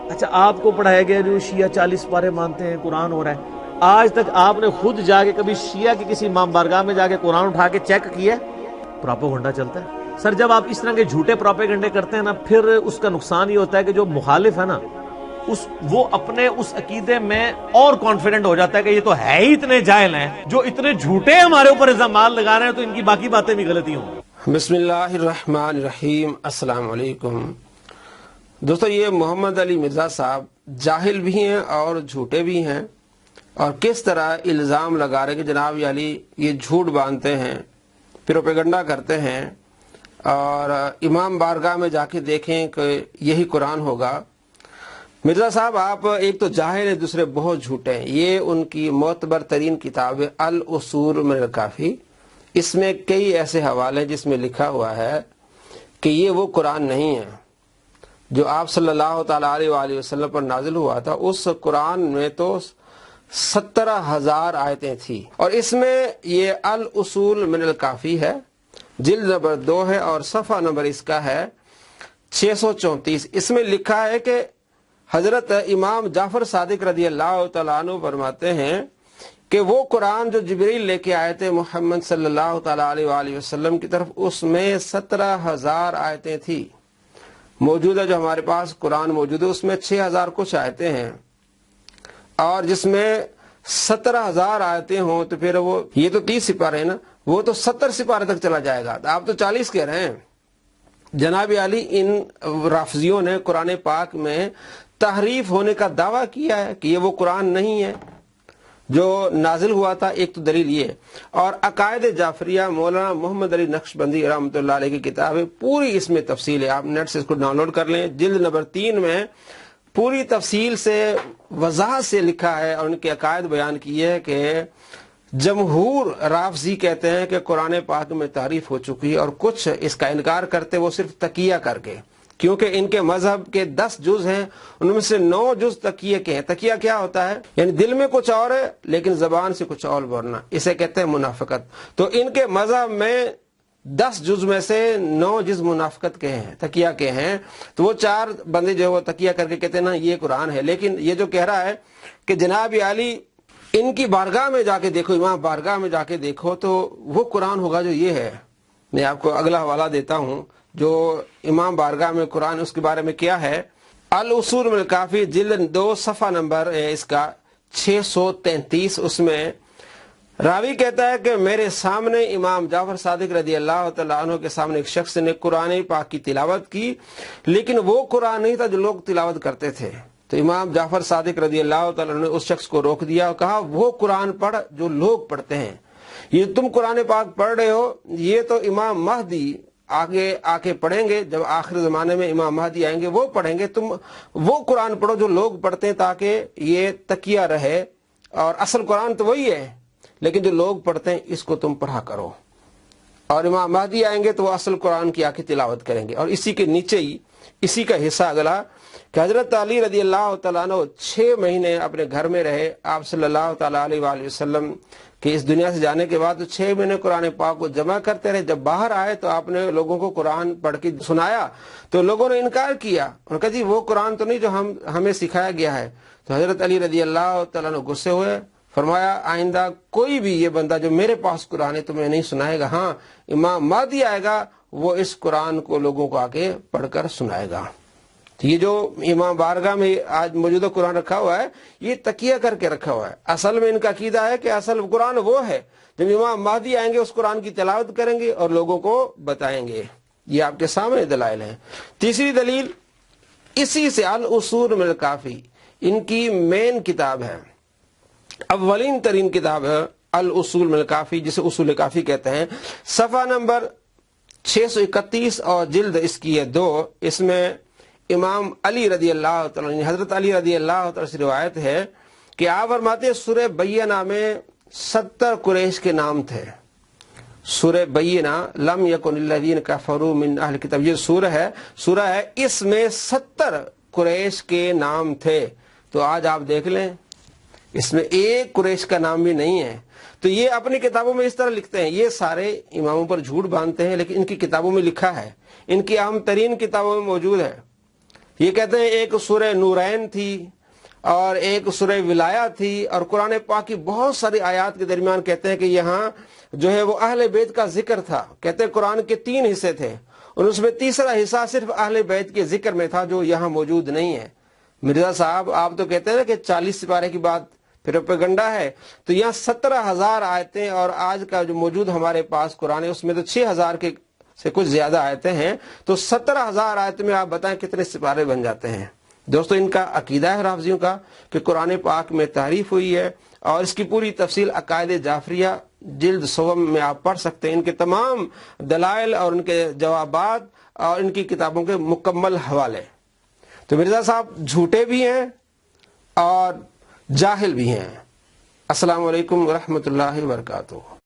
اچھا آپ کو پڑھایا گیا جو شیعہ 40 پارے مانتے ہیں قرآن ہو رہا ہے، آج تک آپ نے خود جا کے کبھی شیعہ کی کسی امام بارگاہ میں جا کے قرآن اٹھا کے چیک کیا ہے؟ پراپیگنڈا چلتا ہے سر. جب آپ اس طرح کے جھوٹے پراپیگنڈے کرتے ہیں نا، پھر اس کا نقصان یہ ہوتا ہے کہ جو مخالف ہے نا وہ اپنے اس عقیدے میں اور کانفیڈنٹ ہو جاتا ہے کہ یہ تو ہے ہی اتنے جاہل ہیں، جو اتنے جھوٹے ہمارے اوپر الزامات لگا رہے ہیں، تو ان کی باقی باتیں بھی غلطی ہوں. بسم اللہ الرحمن الرحیم. السلام علیکم دوستو. یہ محمد علی مرزا صاحب جاہل بھی ہیں اور جھوٹے بھی ہیں، اور کس طرح الزام لگا رہے کہ جناب علی یہ جھوٹ باندھتے ہیں، پروپیگنڈا کرتے ہیں، اور امام بارگاہ میں جا کے دیکھیں کہ یہی قرآن ہوگا. مرزا صاحب آپ ایک تو جاہل ہیں، دوسرے بہت جھوٹے ہیں. یہ ان کی معتبر ترین کتاب ہے الاصول من الکافی. اس میں کئی ایسے حوالے جس میں لکھا ہوا ہے کہ یہ وہ قرآن نہیں ہے جو آپ صلی اللہ تعالیٰ علیہ وآلہ وسلم پر نازل ہوا تھا. اس قرآن میں تو 17,000 آیتیں تھی، اور اس میں یہ الاصول من الکافی ہے، جلد نمبر 2 ہے، اور صفحہ نمبر اس کا ہے 634. اس میں لکھا ہے کہ حضرت امام جعفر صادق رضی اللہ تعالیٰ عنہ فرماتے ہیں کہ وہ قرآن جو جبریل لے کے آئے تھے محمد صلی اللہ تعالیٰ علیہ وآلہ وسلم کی طرف، اس میں 17,000 آیتیں تھی. موجودہ جو ہمارے پاس قرآن موجود ہے اس میں 6,000 کچھ آیتیں ہیں، اور جس میں 17,000 آیتیں ہوں تو پھر وہ یہ تو 30 سپارے ہیں نا، وہ تو 70 سپارے تک چلا جائے گا. آپ تو 40 کہہ رہے ہیں. جناب علی ان رافضیوں نے قرآن پاک میں تحریف ہونے کا دعویٰ کیا ہے کہ یہ وہ قرآن نہیں ہے جو نازل ہوا تھا. ایک تو دلیل یہ، اور عقائد جعفریہ مولانا محمد علی نقشبندی رحمۃ اللہ علیہ کی کتاب ہے، پوری اس میں تفصیل ہے. آپ نیٹ سے اس کو ڈاؤن لوڈ کر لیں. جلد نمبر 3 میں پوری تفصیل سے وضاحت سے لکھا ہے، اور ان کے عقائد بیان کیے ہے کہ جمہور رافضی کہتے ہیں کہ قرآن پاک میں تعریف ہو چکی ہے، اور کچھ اس کا انکار کرتے وہ صرف تقیہ کر کے، کیونکہ ان کے مذہب کے 10 جز ہیں، ان میں سے 9 جز تقیہ کے ہیں. تقیہ کیا ہوتا ہے؟ یعنی دل میں کچھ اور ہے لیکن زبان سے کچھ اور بولنا، اسے کہتے ہیں منافقت. تو ان کے مذہب میں 10 جز میں سے 9 جز منافقت کے ہیں، تقیہ کے ہیں. تو وہ 4 بندے جو ہے وہ تقیہ کر کے کہتے ہیں نا یہ قرآن ہے. لیکن یہ جو کہہ رہا ہے کہ جناب علی ان کی بارگاہ میں جا کے دیکھو، امام بارگاہ میں جا کے دیکھو تو وہ قرآن ہوگا جو یہ ہے. میں آپ کو اگلا حوالہ دیتا ہوں جو امام بارگاہ میں قرآن، اس کے بارے میں کیا ہے. الاصول من الکافی جلد 2 صفحہ نمبر اس کا 633. اس میں راوی کہتا ہے کہ میرے سامنے امام جعفر صادق رضی اللہ تعالیٰ عنہ کے سامنے ایک شخص نے قرآن پاک کی تلاوت کی، لیکن وہ قرآن نہیں تھا جو لوگ تلاوت کرتے تھے. تو امام جعفر صادق رضی اللہ تعالیٰ عنہ نے اس شخص کو روک دیا اور کہا وہ قرآن پڑھ جو لوگ پڑھتے ہیں. یہ تم قرآن پاک پڑھ رہے ہو، یہ تو امام مہدی آگے آ کے پڑھیں گے، جب آخر زمانے میں امام مہدی آئیں گے وہ پڑھیں گے. تم وہ قرآن پڑھو جو لوگ پڑھتے ہیں تاکہ یہ تقیہ رہے، اور اصل قرآن تو وہی ہے لیکن جو لوگ پڑھتے ہیں اس کو تم پڑھا کرو. اور امام مہدی آئیں گے تو وہ اصل قرآن کی آ کے تلاوت کریں گے. اور اسی کے نیچے ہی اسی کا حصہ اگلا کہ حضرت علی رضی اللہ تعالیٰ عنہ 6 مہینے اپنے گھر میں رہے. آپ صلی اللہ تعالیٰ علیہ وآلہ وسلم کہ اس دنیا سے جانے کے بعد 6 مہینے قرآن پاک کو جمع کرتے رہے. جب باہر آئے تو آپ نے لوگوں کو قرآن پڑھ کے سنایا تو لوگوں نے انکار کیا. انہوں نے کہا جی وہ قرآن تو نہیں جو ہمیں سکھایا گیا ہے. تو حضرت علی رضی اللہ تعالیٰ عنہ غصے ہوئے، فرمایا آئندہ کوئی بھی یہ بندہ جو میرے پاس قرآن ہے تمہیں نہیں سنائے گا. ہاں امام مہدی آئے گا وہ اس قرآن کو لوگوں کو آ کے پڑھ کر سنائے گا. یہ جو امام بارگاہ میں آج موجودہ قرآن رکھا ہوا ہے یہ تقیہ کر کے رکھا ہوا ہے. اصل میں ان کا عقیدہ ہے کہ اصل قرآن وہ ہے جب امام مہدی آئیں گے اس قرآن کی تلاوت کریں گے اور لوگوں کو بتائیں گے. یہ آپ کے سامنے دلائل ہیں. تیسری دلیل اسی سے الاصول من الکافی ان کی مین کتاب ہے، اولین ترین کتاب ہے الاصول من الکافی، جسے اصول کافی کہتے ہیں. صفحہ نمبر 631 اور جلد اس کی ہے 2. اس میں امام علی رضی اللہ تعالیٰ حضرت علی رضی اللہ تعالیٰ سے روایت ہے کہ آپ فرماتے ہیں سورہ بینہ میں 70 قریش کے نام تھے. سورہ بینہ لم یکن الذین کفروا من اہل کتاب، یہ سورہ ہے اس میں 70 قریش کے نام تھے. تو آج آپ دیکھ لیں اس میں ایک قریش کا نام بھی نہیں ہے. تو یہ اپنی کتابوں میں اس طرح لکھتے ہیں. یہ سارے اماموں پر جھوٹ باندھتے ہیں لیکن ان کی کتابوں میں لکھا ہے، ان کی اہم ترین کتابوں میں موجود ہے. یہ کہتے ہیں ایک سورہ نورین تھی اور ایک سورہ ولایہ تھی، اور قرآن پاک کی بہت ساری آیات کے درمیان کہتے ہیں کہ یہاں جو ہے وہ اہل بیت کا ذکر تھا۔ کہتے ہیں قرآن کے 3 حصے تھے اور اس میں تیسرا حصہ صرف اہل بیت کے ذکر میں تھا جو یہاں موجود نہیں ہے۔ مرزا صاحب آپ تو کہتے ہیں نا کہ 40 سپارے کی بات پروپیگنڈا ہے، تو یہاں 17,000 آیتیں، اور آج کا جو موجود ہمارے پاس قرآن ہے اس میں تو 6,000 کے سے کچھ زیادہ آیتیں ہیں، تو 17,000 آیتیں میں آپ بتائیں کتنے سپارے بن جاتے ہیں۔ دوستو ان کا عقیدہ ہے رافضیوں کا کہ قرآن پاک میں تعریف ہوئی ہے، اور اس کی پوری تفصیل عقائد جعفریہ جلد 100 میں آپ پڑھ سکتے ہیں، ان کے تمام دلائل اور ان کے جوابات اور ان کی کتابوں کے مکمل حوالے۔ تو مرزا صاحب جھوٹے بھی ہیں اور جاہل بھی ہیں۔ السلام علیکم ورحمۃ اللہ وبرکاتہ۔